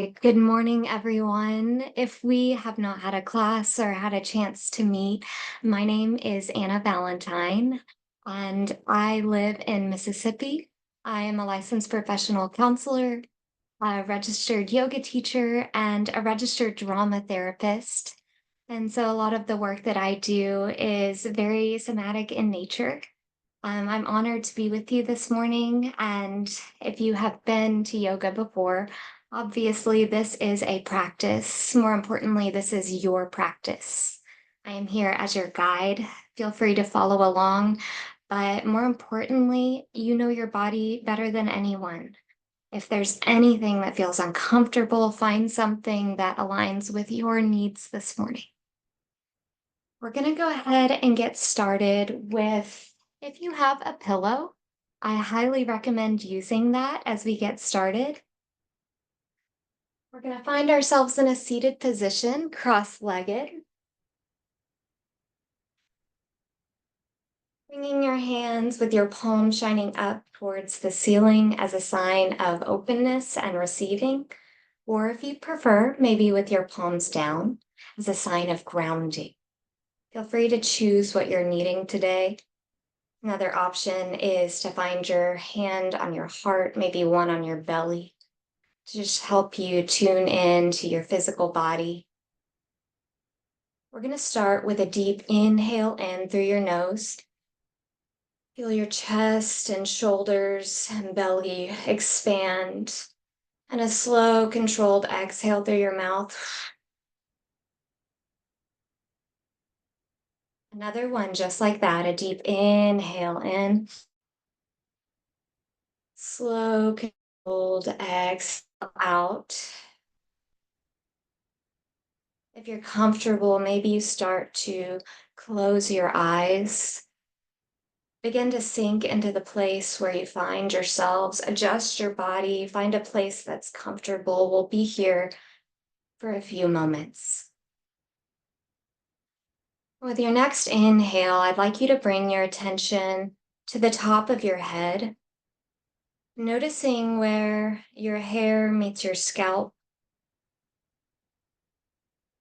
Good morning, everyone. If we have not had a class or had a chance to meet, my name is Anna Valentine, and I live in Mississippi. I am a licensed professional counselor, a registered yoga teacher, and a registered drama therapist. And so a lot of the work that I do is very somatic in nature. I'm honored to be with you this morning. And if you have been to yoga before, obviously this is a practice. More importantly, this is your practice. I am here as your guide. Feel free to follow along. But more importantly, you know your body better than anyone. If there's anything that feels uncomfortable, find something that aligns with your needs this morning. We're going to go ahead and get started with, if you have a pillow, I highly recommend using that as we get started. We're going to find ourselves in a seated position, cross-legged. Bringing your hands with your palms shining up towards the ceiling as a sign of openness and receiving, or if you prefer, maybe with your palms down as a sign of grounding. Feel free to choose what you're needing today. Another option is to find your hand on your heart, maybe one on your belly, to just help you tune in to your physical body. We're going to start with a deep inhale in through your nose. Feel your chest and shoulders and belly expand. And a slow, controlled exhale through your mouth. Another one just like that, a deep inhale in. Slow, controlled exhale out. If you're comfortable, maybe you start to close your eyes. Begin to sink into the place where you find yourselves. Adjust your body. Find a place that's comfortable. We'll be here for a few moments. With your next inhale, I'd like you to bring your attention to the top of your head, noticing where your hair meets your scalp.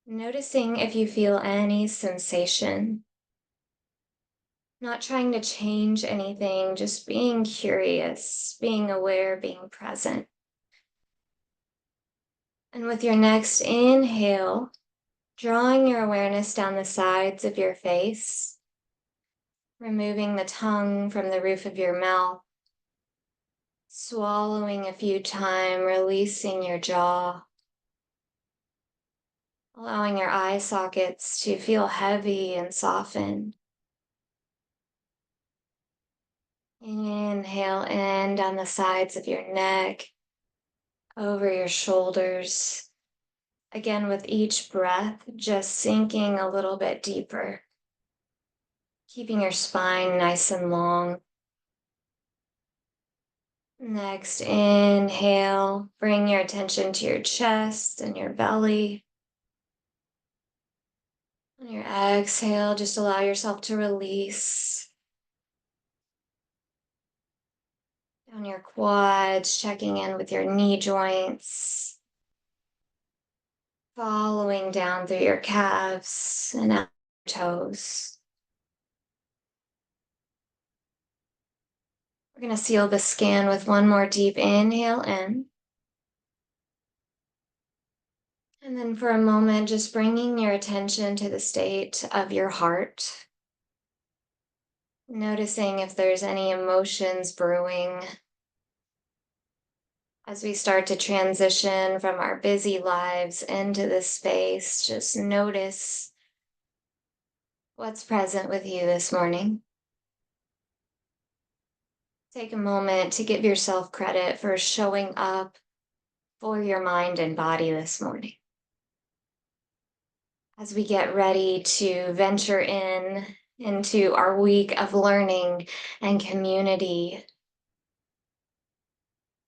Noticing if you feel any sensation. Not trying to change anything, just being curious, being aware, being present. And with your next inhale, drawing your awareness down the sides of your face, removing the tongue from the roof of your mouth, swallowing a few times, releasing your jaw, allowing your eye sockets to feel heavy and soften. Inhale in down the sides of your neck, over your shoulders. Again, with each breath, just sinking a little bit deeper, keeping your spine nice and long. Next, inhale, bring your attention to your chest and your belly. On your exhale, just allow yourself to release. Down your quads, checking in with your knee joints. Following down through your calves and out your toes. We're going to seal the scan with one more deep inhale in. And then for a moment, just bringing your attention to the state of your heart. Noticing if there's any emotions brewing as we start to transition from our busy lives into this space. Just notice what's present with you this morning. Take a moment to give yourself credit for showing up for your mind and body this morning. As we get ready to venture into our week of learning and community,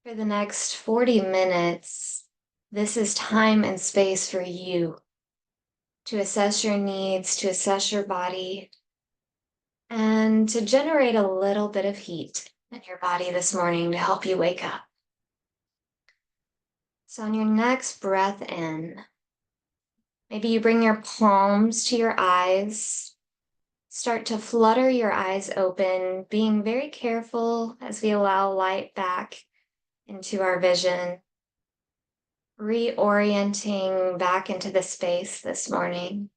for the next 40 minutes, this is time and space for you to assess your needs, to assess your body, and to generate a little bit of heat in your body this morning to help you wake up. So on your next breath in, maybe you bring your palms to your eyes. Start to flutter your eyes open, being very careful as we allow light back into our vision, reorienting back into the space this morning.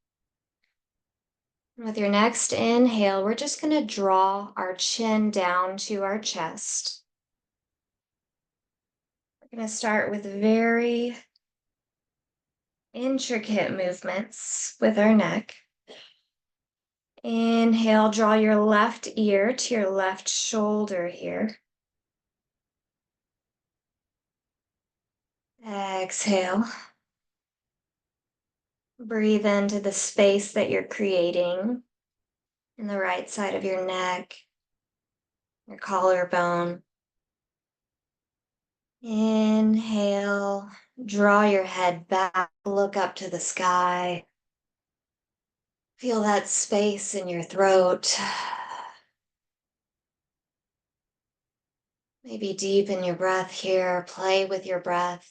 With your next inhale, we're just going to draw our chin down to our chest. We're going to start with very intricate movements with our neck. Inhale, draw your left ear to your left shoulder here. Exhale. Breathe into the space that you're creating in the right side of your neck, your collarbone. Inhale, draw your head back, look up to the sky. Feel that space in your throat. Maybe deepen your breath here, play with your breath.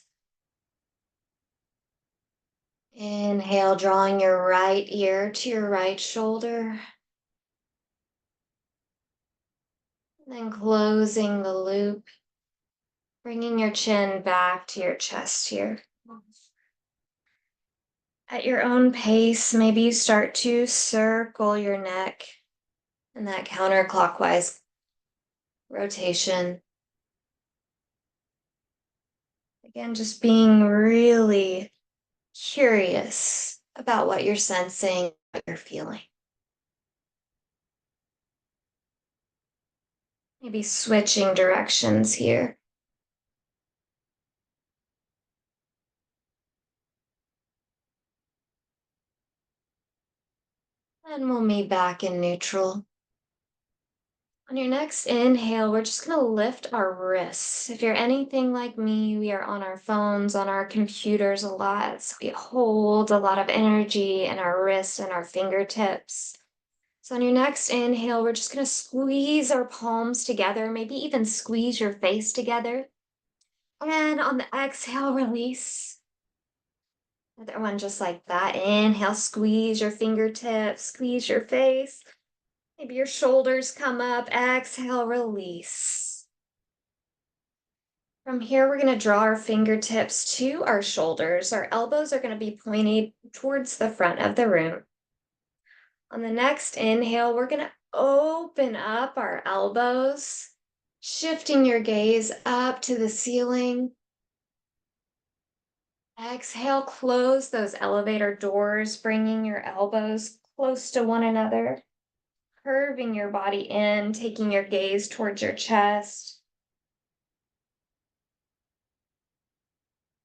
Inhale, drawing your right ear to your right shoulder. Then closing the loop, bringing your chin back to your chest here. At your own pace, maybe you start to circle your neck in that counterclockwise rotation. Again, just being really curious about what you're sensing, what you're feeling. Maybe switching directions here. And we'll meet back in neutral. On your next inhale, we're just going to lift our wrists. If you're anything like me, we are on our phones, on our computers a lot. So we hold a lot of energy in our wrists and our fingertips. So on your next inhale, we're just going to squeeze our palms together, maybe even squeeze your face together. And on the exhale, release. Another one just like that. Inhale, squeeze your fingertips, squeeze your face. Maybe your shoulders come up. Exhale, release. From here, we're going to draw our fingertips to our shoulders. Our elbows are going to be pointed towards the front of the room. On the next inhale, we're going to open up our elbows, shifting your gaze up to the ceiling. Exhale, close those elevator doors, bringing your elbows close to one another. Curving your body in, taking your gaze towards your chest.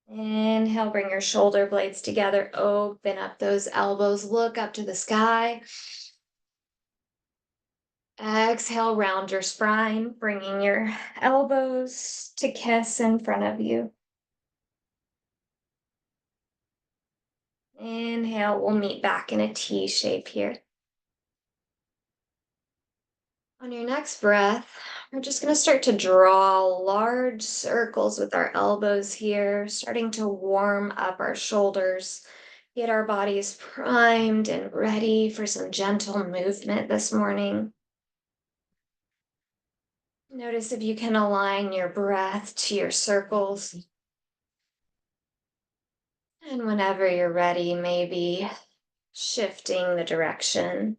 Inhale, bring your shoulder blades together, open up those elbows, look up to the sky. Exhale, round your spine, bringing your elbows to kiss in front of you. Inhale, we'll meet back in a T shape here. On your next breath, we're just going to start to draw large circles with our elbows here, starting to warm up our shoulders, get our bodies primed and ready for some gentle movement this morning. Notice if you can align your breath to your circles. And whenever you're ready, maybe shifting the direction.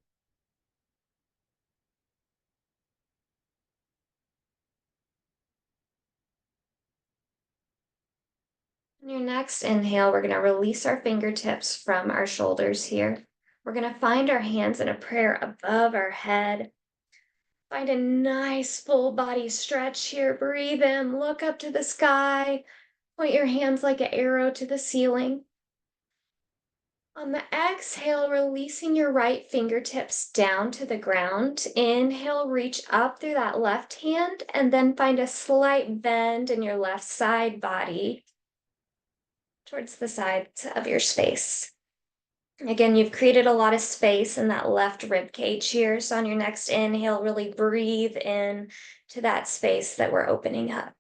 On your next inhale, we're going to release our fingertips from our shoulders here. We're going to find our hands in a prayer above our head. Find a nice full body stretch here. Breathe in, look up to the sky. Point your hands like an arrow to the ceiling. On the exhale, releasing your right fingertips down to the ground. Inhale, reach up through that left hand, and then find a slight bend in your left side body towards the sides of your space. Again, you've created a lot of space in that left rib cage here. So on your next inhale, really breathe in to that space that we're opening up.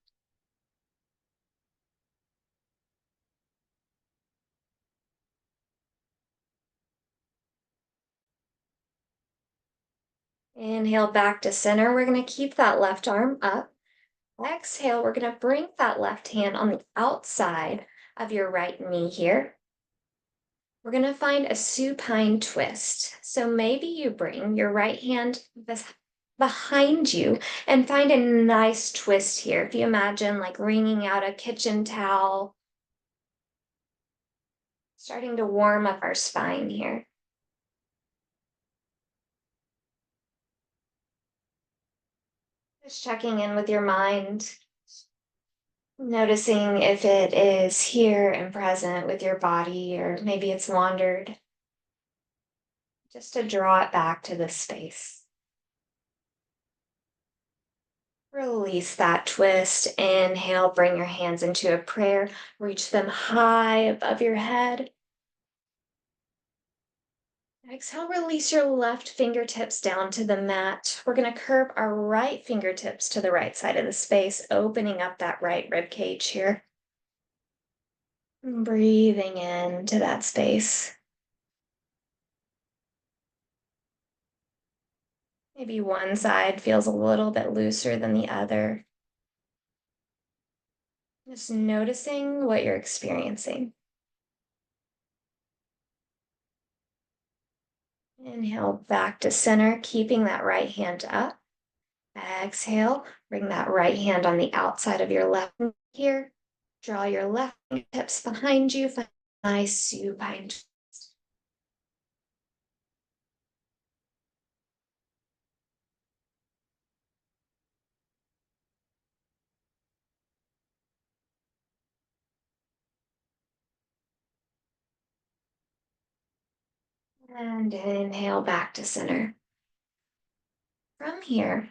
Inhale back to center. We're going to keep that left arm up. Exhale, we're going to bring that left hand on the outside of your right knee here. We're going to find a supine twist. So maybe you bring your right hand behind you and find a nice twist here. If you imagine like wringing out a kitchen towel, starting to warm up our spine here. Just checking in with your mind, noticing if it is here and present with your body, or maybe it's wandered. Just to draw it back to this space. Release that twist. Inhale, bring your hands into a prayer. Reach them high above your head. Exhale, release your left fingertips down to the mat. We're going to curve our right fingertips to the right side of the space, opening up that right rib cage here. Breathing into that space. Maybe one side feels a little bit looser than the other. Just noticing what you're experiencing. Inhale back to center, keeping that right hand up. Exhale, bring that right hand on the outside of your left knee here. Draw your left fingertips behind you. Find a nice supine twist. And inhale back to center. From here,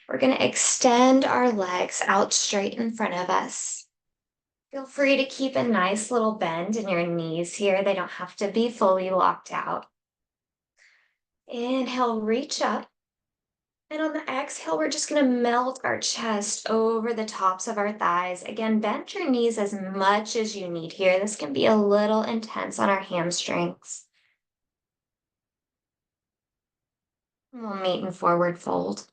we're going to extend our legs out straight in front of us. Feel free to keep a nice little bend in your knees here. They don't have to be fully locked out. Inhale, reach up. And on the exhale, we're just going to melt our chest over the tops of our thighs. Again, bend your knees as much as you need here. This can be a little intense on our hamstrings. We'll meet in forward fold.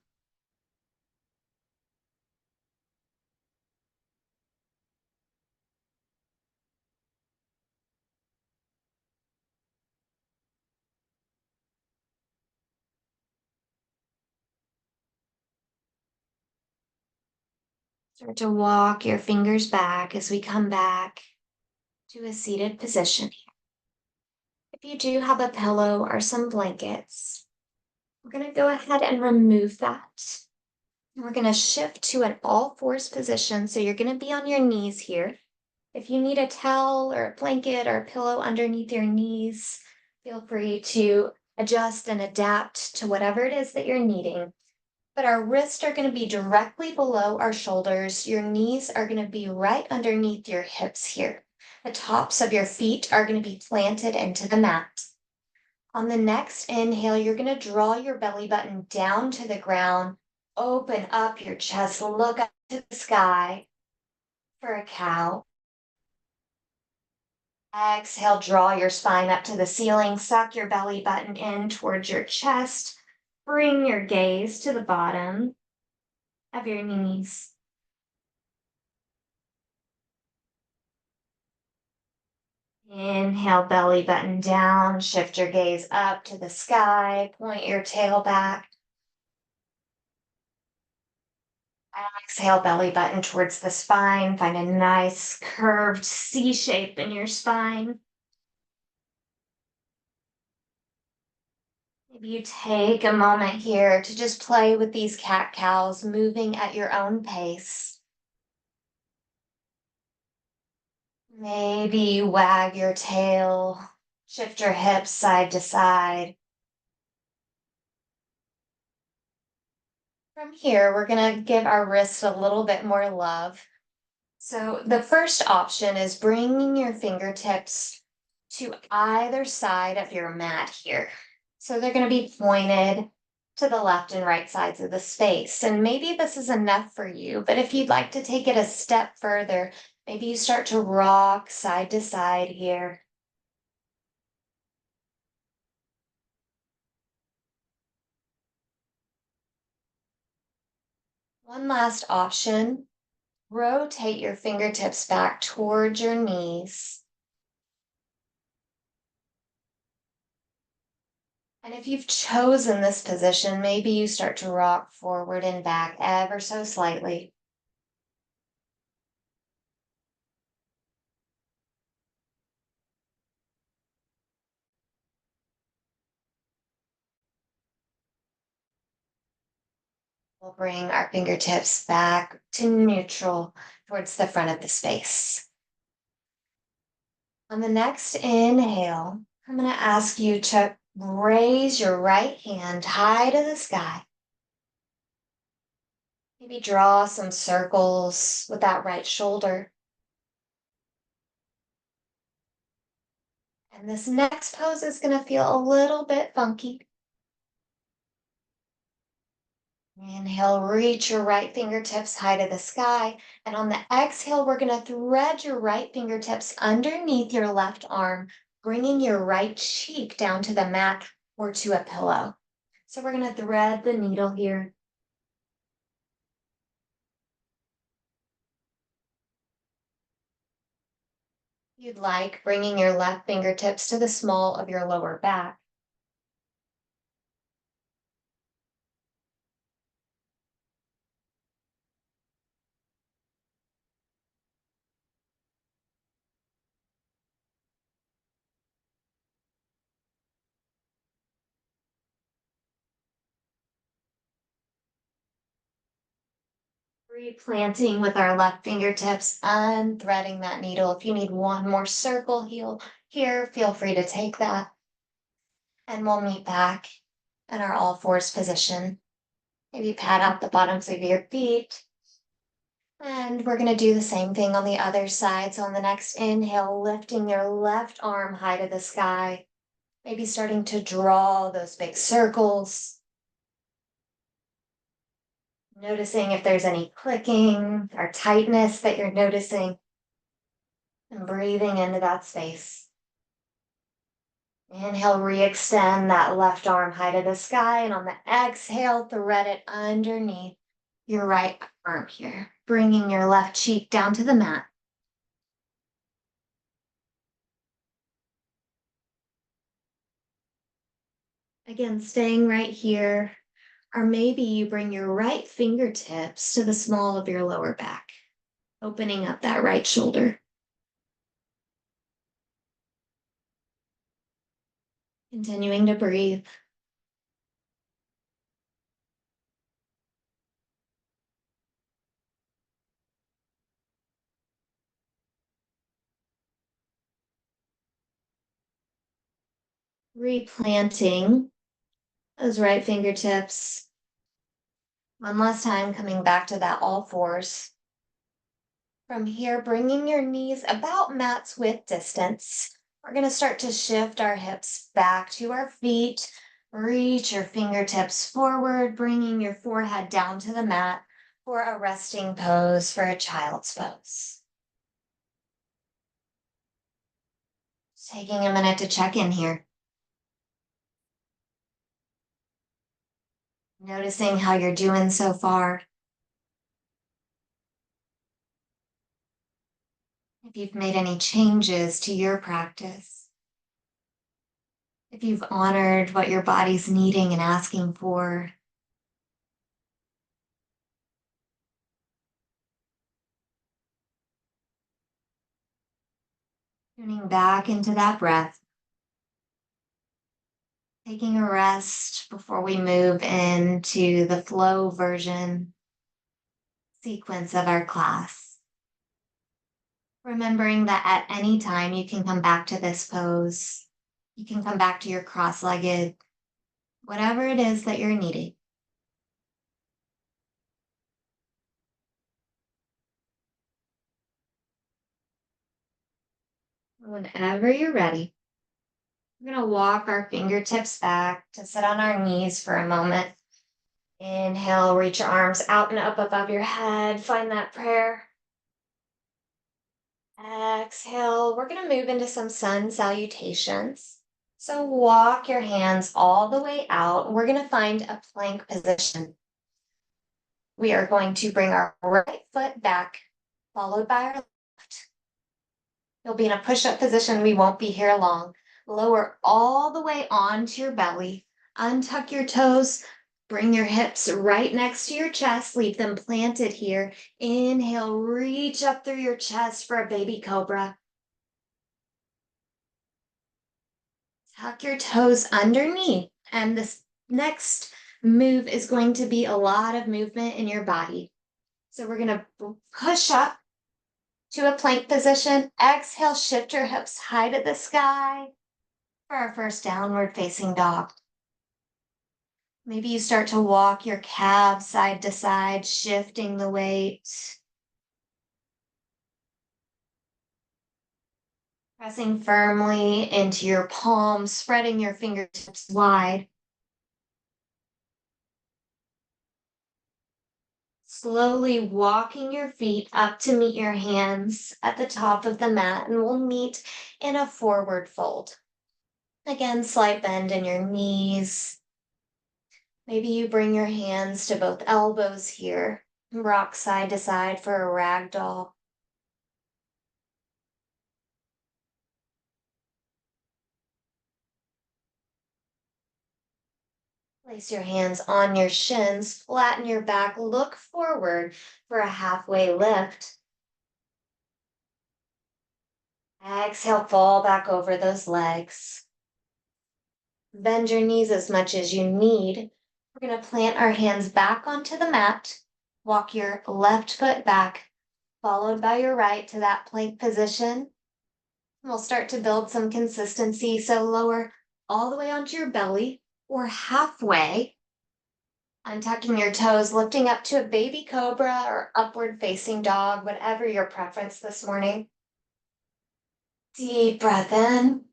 Start to walk your fingers back as we come back to a seated position here. If you do have a pillow or some blankets, we're going to go ahead and remove that. We're going to shift to an all fours position. So you're going to be on your knees here. If you need a towel or a blanket or a pillow underneath your knees, feel free to adjust and adapt to whatever it is that you're needing. But our wrists are going to be directly below our shoulders. Your knees are going to be right underneath your hips here. The tops of your feet are going to be planted into the mat. On the next inhale, you're going to draw your belly button down to the ground. Open up your chest, look up to the sky for a cow. Exhale, draw your spine up to the ceiling, suck your belly button in towards your chest. Bring your gaze to the bottom of your knees. Inhale, belly button down, shift your gaze up to the sky, point your tail back. Exhale, belly button towards the spine, find a nice curved C shape in your spine. Maybe you take a moment here to just play with these cat-cows, moving at your own pace. Maybe you wag your tail, shift your hips side to side. From here, we're going to give our wrists a little bit more love. So the first option is bringing your fingertips to either side of your mat here. So they're going to be pointed to the left and right sides of the space. And maybe this is enough for you, but if you'd like to take it a step further, maybe you start to rock side to side here. One last option, rotate your fingertips back towards your knees. And if you've chosen this position, maybe you start to rock forward and back ever so slightly. We'll bring our fingertips back to neutral towards the front of the space. On the next inhale, I'm going to ask you to raise your right hand high to the sky. Maybe draw some circles with that right shoulder. And this next pose is going to feel a little bit funky. Inhale, reach your right fingertips high to the sky. And on the exhale, we're going to thread your right fingertips underneath your left arm, bringing your right cheek down to the mat or to a pillow. So we're going to thread the needle here. If you'd like, bringing your left fingertips to the small of your lower back. Replanting with our left fingertips, unthreading that needle. If you need one more circle here, feel free to take that. And we'll meet back in our all fours position. Maybe pat out the bottoms of your feet. And we're going to do the same thing on the other side. So on the next inhale, lifting your left arm high to the sky. Maybe starting to draw those big circles. Noticing if there's any clicking or tightness that you're noticing. And breathing into that space. Inhale, re-extend that left arm high to the sky. And on the exhale, thread it underneath your right arm here. Bringing your left cheek down to the mat. Again, staying right here. Or maybe you bring your right fingertips to the small of your lower back, opening up that right shoulder. Continuing to breathe. Replanting those right fingertips. One last time, coming back to that all fours. From here, bringing your knees about mat's width distance. We're going to start to shift our hips back to our feet. Reach your fingertips forward, bringing your forehead down to the mat for a resting pose for a child's pose. Just taking a minute to check in here. Noticing how you're doing so far. If you've made any changes to your practice. If you've honored what your body's needing and asking for. Tuning back into that breath. Taking a rest before we move into the flow version sequence of our class. Remembering that at any time you can come back to this pose. You can come back to your cross-legged, whatever it is that you're needing. Whenever you're ready, we're going to walk our fingertips back to sit on our knees for a moment. Inhale, reach your arms out and up above your head. Find that prayer. Exhale, we're going to move into some sun salutations. So walk your hands all the way out. We're going to find a plank position. we are going to bring our right foot back, followed by our left. You'll be in a push-up position. We won't be here long. Lower all the way onto your belly. Untuck your toes. Bring your hips right next to your chest. Leave them planted here. Inhale, reach up through your chest for a baby cobra. Tuck your toes underneath. And this next move is going to be a lot of movement in your body. So we're going to push up to a plank position. Exhale, shift your hips high to the sky for our first downward facing dog. Maybe you start to walk your calves side to side, shifting the weight. Pressing firmly into your palms, spreading your fingertips wide. Slowly walking your feet up to meet your hands at the top of the mat, and we'll meet in a forward fold. Again, slight bend in your knees. Maybe you bring your hands to both elbows here. Rock side to side for a ragdoll. Place your hands on your shins, flatten your back, look forward for a halfway lift. Exhale, fall back over those legs. Bend your knees as much as you need. We're going to plant our hands back onto the mat. Walk your left foot back, followed by your right to that plank position. We'll start to build some consistency, so lower all the way onto your belly or halfway. Untucking your toes, lifting up to a baby cobra or upward facing dog, whatever your preference this morning. Deep breath in.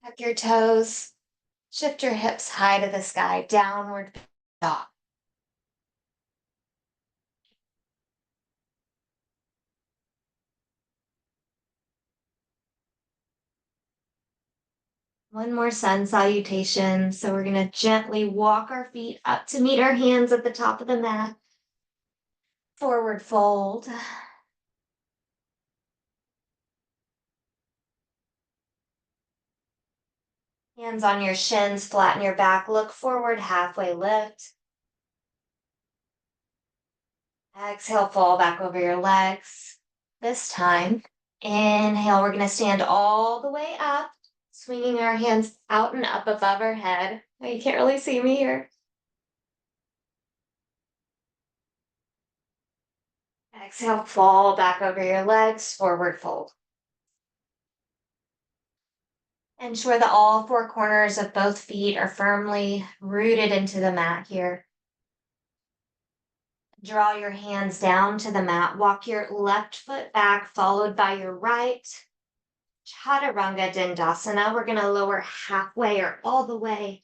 Tuck your toes. Shift your hips high to the sky, downward dog. One more sun salutation. So we're going to gently walk our feet up to meet our hands at the top of the mat. Forward fold. Hands on your shins, flatten your back, look forward, halfway lift. Exhale, fall back over your legs. This time, inhale, we're going to stand all the way up, swinging our hands out and up above our head. Oh, you can't really see me here. Exhale, fall back over your legs, forward fold. Ensure that all four corners of both feet are firmly rooted into the mat here. Draw your hands down to the mat. Walk your left foot back, followed by your right. Chaturanga Dandasana. We're going to lower halfway or all the way,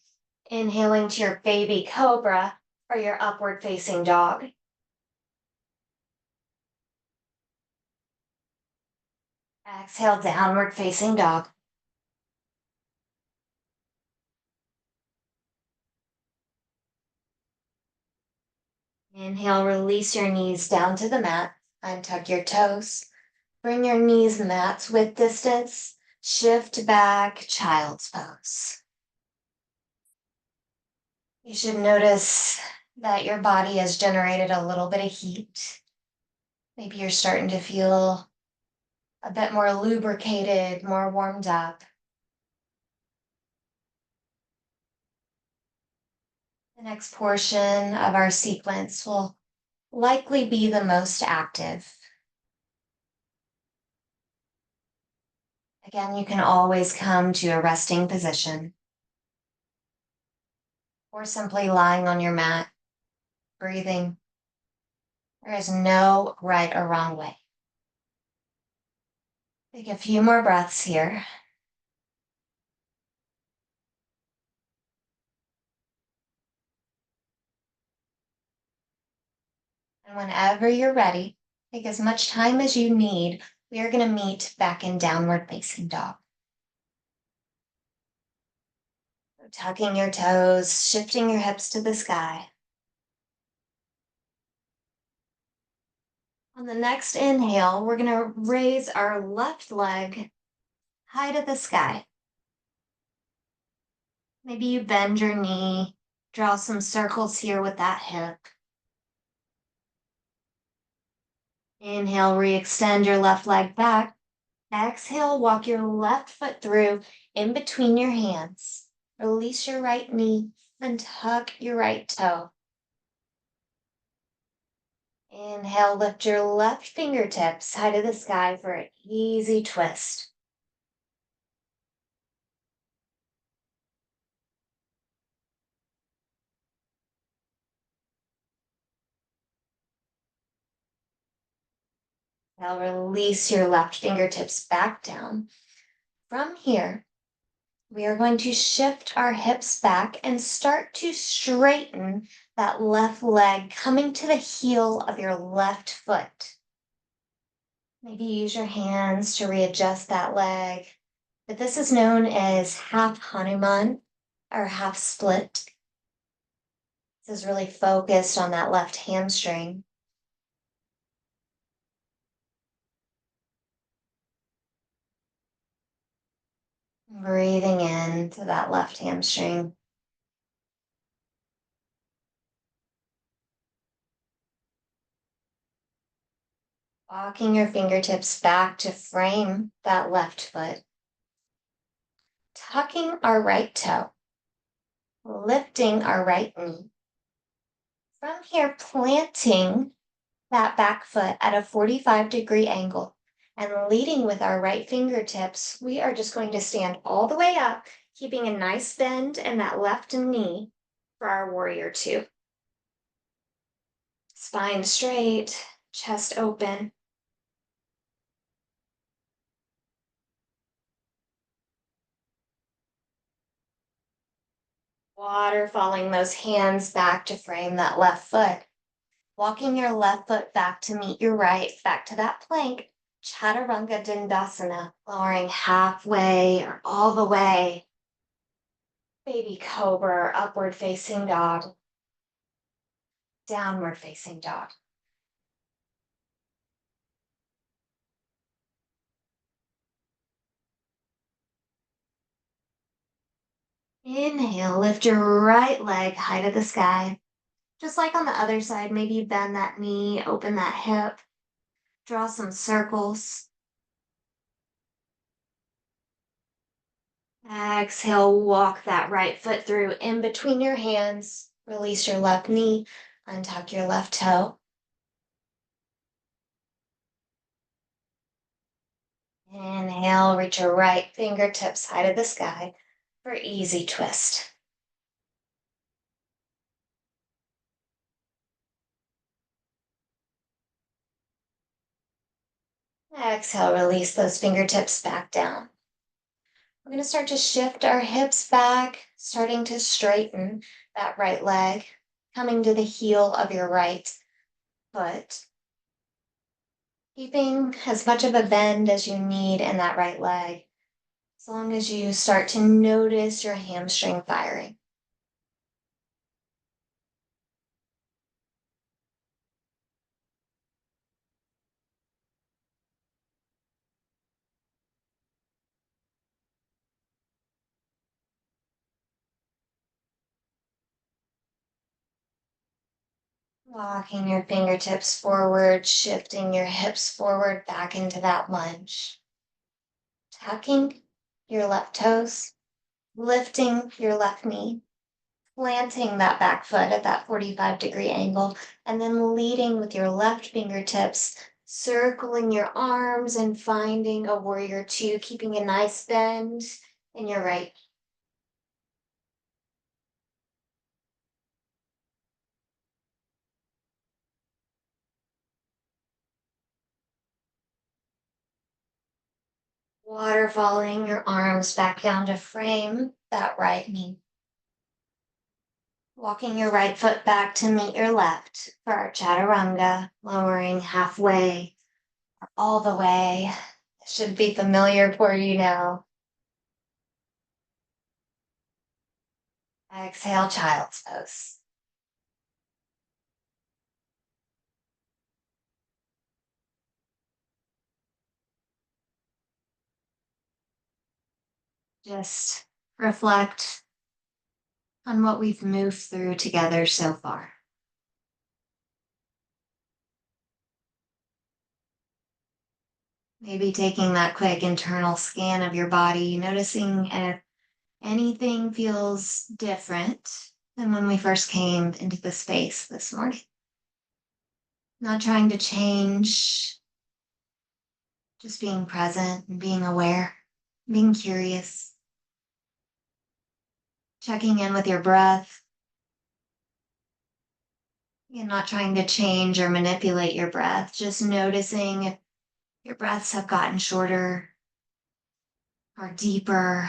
inhaling to your baby cobra or your upward facing dog. Exhale, downward facing dog. Inhale, release your knees down to the mat. Untuck your toes. Bring your knees mats with distance. Shift back, child's pose. You should notice that your body has generated a little bit of heat. Maybe you're starting to feel a bit more lubricated, more warmed up. The next portion of our sequence will likely be the most active. Again, you can always come to a resting position or simply lying on your mat, breathing. There is no right or wrong way. Take a few more breaths here. And whenever you're ready, take as much time as you need. We are going to meet back in downward facing dog. Tucking your toes, shifting your hips to the sky. On the next inhale, we're going to raise our left leg high to the sky. Maybe you bend your knee, draw some circles here with that hip. Inhale, re-extend your left leg back. Exhale, walk your left foot through in between your hands. Release your right knee and tuck your right toe. Inhale, lift your left fingertips high to the sky for an easy twist. Now release your left fingertips back down. From here, we are going to shift our hips back and start to straighten that left leg, coming to the heel of your left foot. Maybe use your hands to readjust that leg. But this is known as half Hanuman or half split. This is really focused on that left hamstring. Breathing into that left hamstring. Walking your fingertips back to frame that left foot. Tucking our right toe. Lifting our right knee. From here, planting that back foot at a 45-degree angle and leading with our right fingertips, we are just going to stand all the way up, keeping a nice bend in that left knee for our warrior two. Spine straight, chest open. Waterfalling those hands back to frame that left foot. Walking your left foot back to meet your right, back to that plank, Chaturanga Dandasana, lowering halfway or all the way. Baby cobra, upward facing dog, downward facing dog. Inhale, lift your right leg high to the sky. Just like on the other side, maybe bend that knee, open that hip, draw some circles. Exhale, walk that right foot through in between your hands. Release your left knee, untuck your left toe. Inhale, reach your right fingertips high to the sky for easy twist. Exhale, release those fingertips back down. We're going to start to shift our hips back, starting to straighten that right leg, coming to the heel of your right foot. Keeping as much of a bend as you need in that right leg, as long as you start to notice your hamstring firing. Walking your fingertips forward, shifting your hips forward back into that lunge. Tucking your left toes, lifting your left knee, planting that back foot at that 45-degree angle, and then leading with your left fingertips, circling your arms and finding a warrior two, keeping a nice bend in your right. Waterfalling your arms back down to frame that right knee. Walking your right foot back to meet your left for our chaturanga, lowering halfway or all the way. It should be familiar for you now. Exhale, child's pose. Just reflect on what we've moved through together so far. Maybe taking that quick internal scan of your body, noticing if anything feels different than when we first came into the space this morning. Not trying to change, just being present and being aware, being curious, checking in with your breath, and not trying to change or manipulate your breath, just noticing if your breaths have gotten shorter or deeper.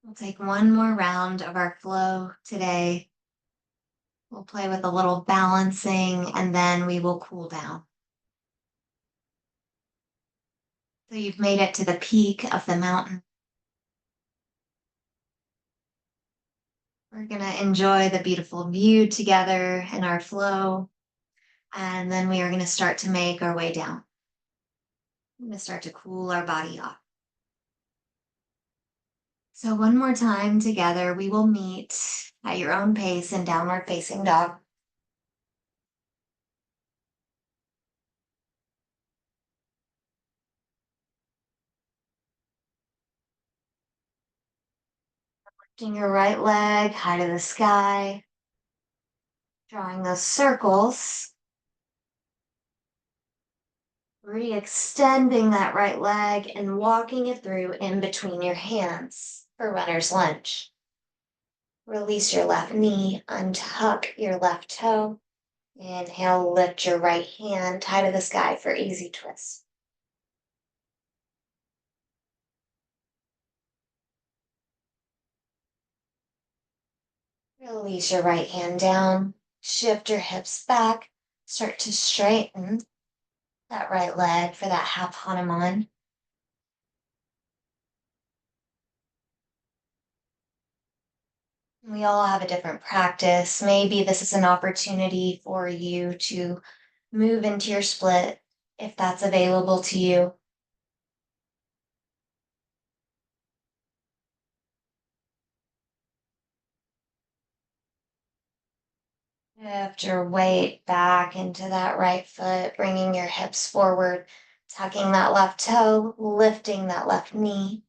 We'll take one more round of our flow today. We'll play with a little balancing and then we will cool down. So you've made it to the peak of the mountain. We're going to enjoy the beautiful view together in our flow. And then we are going to start to make our way down. We're going to start to cool our body off. So one more time together, we will meet at your own pace in downward facing dog. Lifting your right leg high to the sky, drawing those circles, re-extending that right leg and walking it through in between your hands for runner's lunge. Release your left knee, untuck your left toe. Inhale, lift your right hand high to the sky for easy twist. Release your right hand down, shift your hips back, start to straighten that right leg for that half Hanuman. We all have a different practice. Maybe this is an opportunity for you to move into your split if that's available to you. Shift your weight back into that right foot, bringing your hips forward, tucking that left toe, lifting that left knee,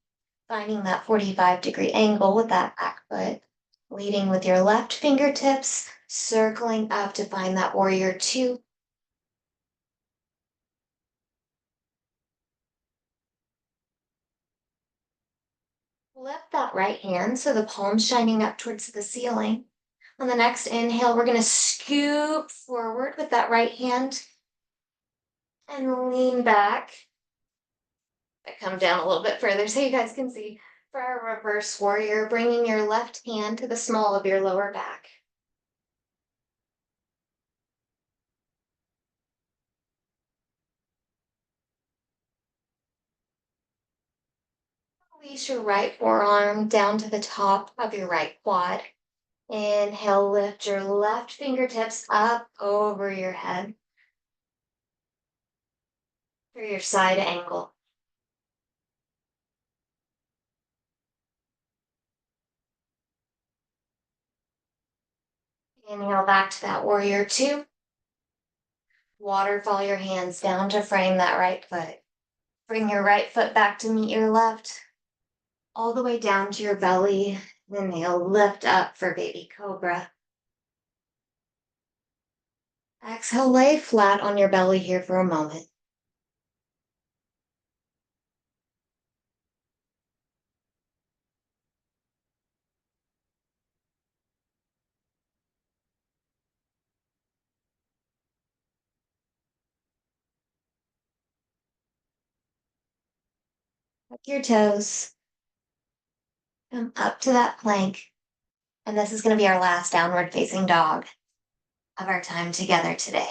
finding that 45-degree angle with that back foot, leading with your left fingertips, circling up to find that warrior two. Lift that right hand so the palm's shining up towards the ceiling. On the next inhale, we're going to scoop forward with that right hand and lean back. I come down a little bit further so you guys can see. For our reverse warrior, bringing your left hand to the small of your lower back. Release your right forearm down to the top of your right quad. Inhale, lift your left fingertips up over your head for your side angle. Inhale back to that warrior two. Waterfall your hands down to frame that right foot. Bring your right foot back to meet your left, all the way down to your belly. Inhale, lift up for baby cobra. Exhale, lay flat on your belly here for a moment. Tuck your toes. Come up to that plank. And this is going to be our last downward facing dog of our time together today.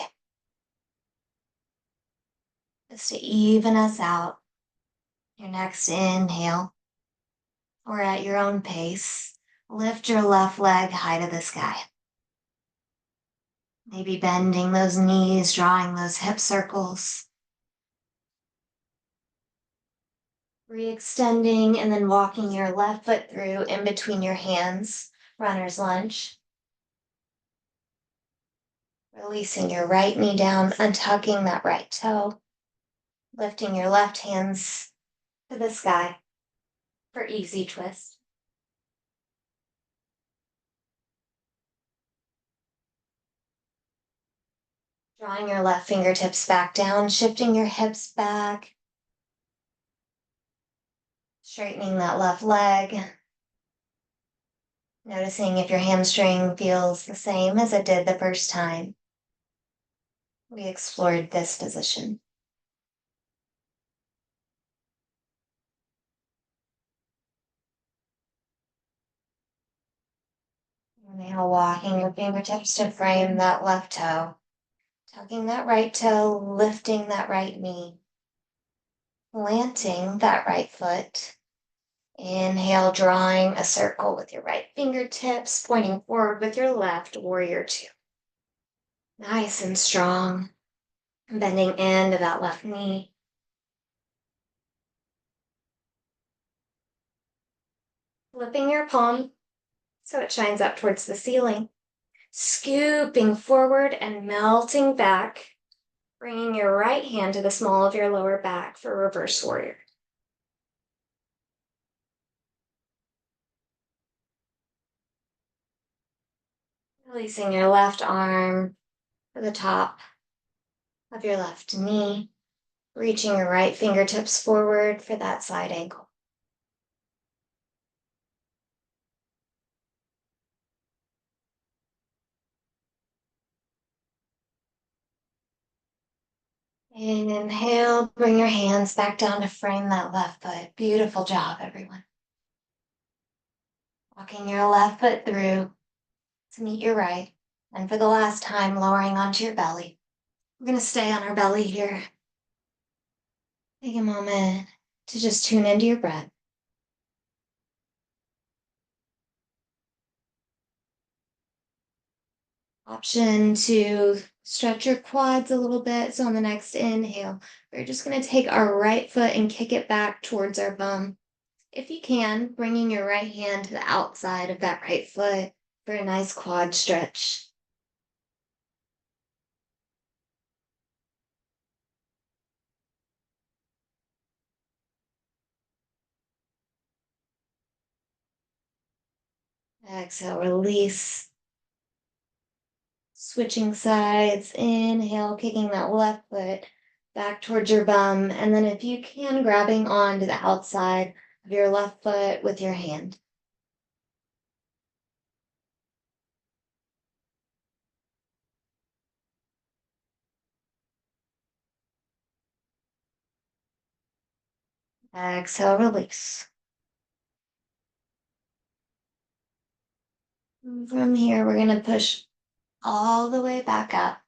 just to even us out. Your next inhale, or at your own pace, lift your left leg high to the sky. Maybe bending those knees, drawing those hip circles. Re-extending and then walking your left foot through in between your hands, runner's lunge. Releasing your right knee down, untucking that right toe. Lifting your left hands to the sky for easy twist. Drawing your left fingertips back down, shifting your hips back. Straightening that left leg. Noticing if your hamstring feels the same as it did the first time we explored this position. Now walking your fingertips to frame that left toe. Tucking that right toe, lifting that right knee. Planting that right foot. Inhale, drawing a circle with your right fingertips, pointing forward with your left, warrior two. Nice and strong. Bending into that left knee. Flipping your palm so it shines up towards the ceiling. Scooping forward and melting back. Bringing your right hand to the small of your lower back for reverse warrior. Releasing your left arm to the top of your left knee. Reaching your right fingertips forward for that side angle. Inhale, bring your hands back down to frame that left foot. Beautiful job, everyone. Walking your left foot through to meet your right. And for the last time, lowering onto your belly. We're going to stay on our belly here. Take a moment to just tune into your breath. Option to stretch your quads a little bit. So on the next inhale, we're just going to take our right foot and kick it back towards our bum. If you can, bringing your right hand to the outside of that right foot for a nice quad stretch. Exhale, release. Switching sides, inhale, kicking that left foot back towards your bum. And then if you can, grabbing onto the outside of your left foot with your hand. Exhale, release. From here, we're going to push all the way back up.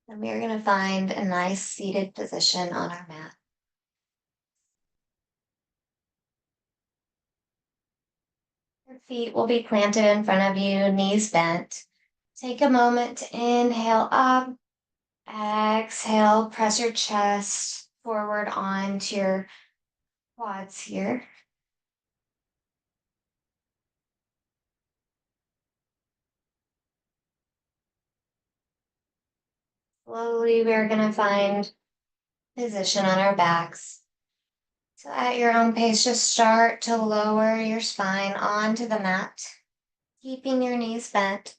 And we're going to find a nice seated position on our mat. Your feet will be planted in front of you, knees bent. Take a moment to inhale up. Exhale, press your chest forward onto your quads here. Slowly, we're going to find position on our backs. So at your own pace, just start to lower your spine onto the mat, keeping your knees bent.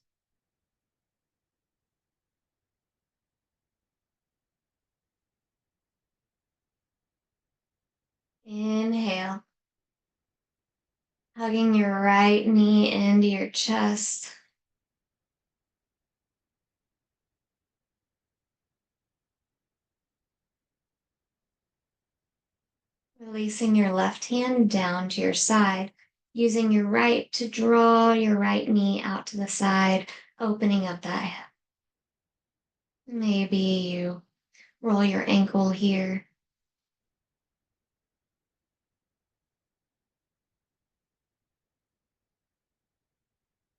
Inhale, hugging your right knee into your chest. Releasing your left hand down to your side, using your right to draw your right knee out to the side, opening up that hip. Maybe you Roll your ankle here.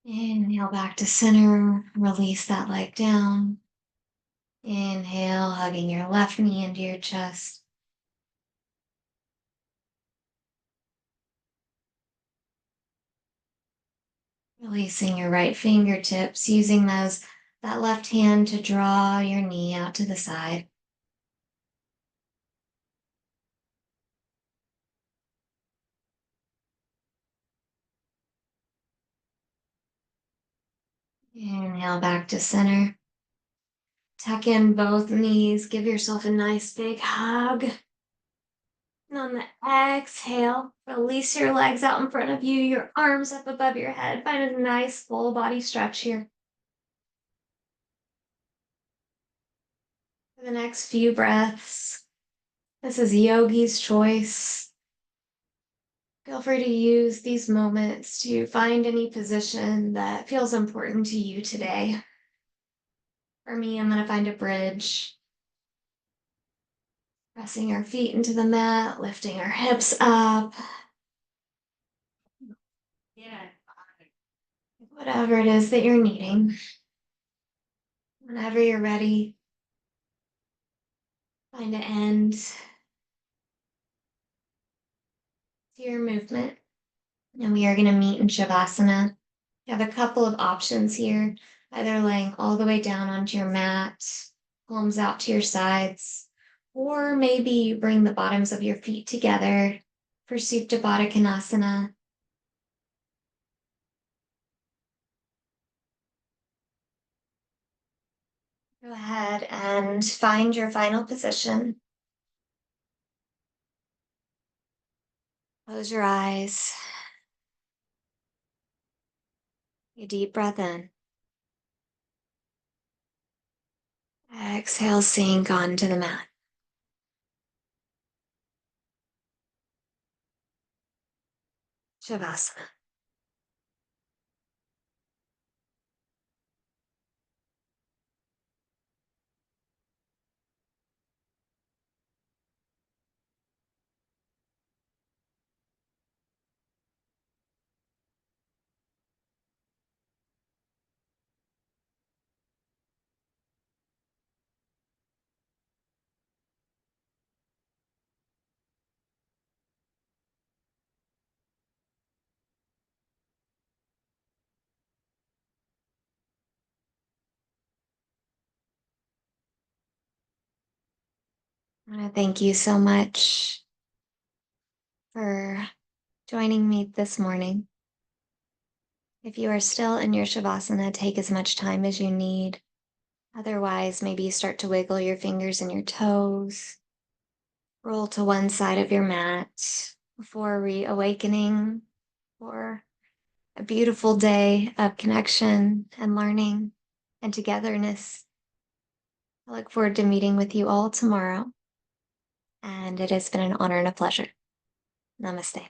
Inhale back to center. Release that leg down. Inhale, hugging your left knee into your chest. Releasing your right fingertips, using that left hand to draw your knee out to the side. Inhale back to center. Tuck in both knees. Give yourself a nice big hug. And on the exhale, release your legs out in front of you, your arms up above your head. Find a nice full body stretch here. For the next few breaths, this is yogi's choice. Feel free to use these moments to find any position that feels important to you today. For me, I'm going to find a bridge. Pressing our feet into the mat, lifting our hips up. Yeah. Whatever it is that you're needing. Whenever you're ready, find an end to your movement. And we are going to meet in Shavasana. You have a couple of options here, either laying all the way down onto your mat, palms out to your sides, or maybe you bring the bottoms of your feet together for Supta Baddha Konasana. Go ahead and find your final position. Close your eyes. A deep breath in. Exhale, sink onto the mat. Shavasana. I want to thank you so much for joining me this morning. If you are still in your Shavasana, take as much time as you need. Otherwise, maybe you start to wiggle your fingers and your toes. Roll to one side of your mat before reawakening for a beautiful day of connection and learning and togetherness. I look forward to meeting with you all tomorrow. And it has been an honor and a pleasure. Namaste.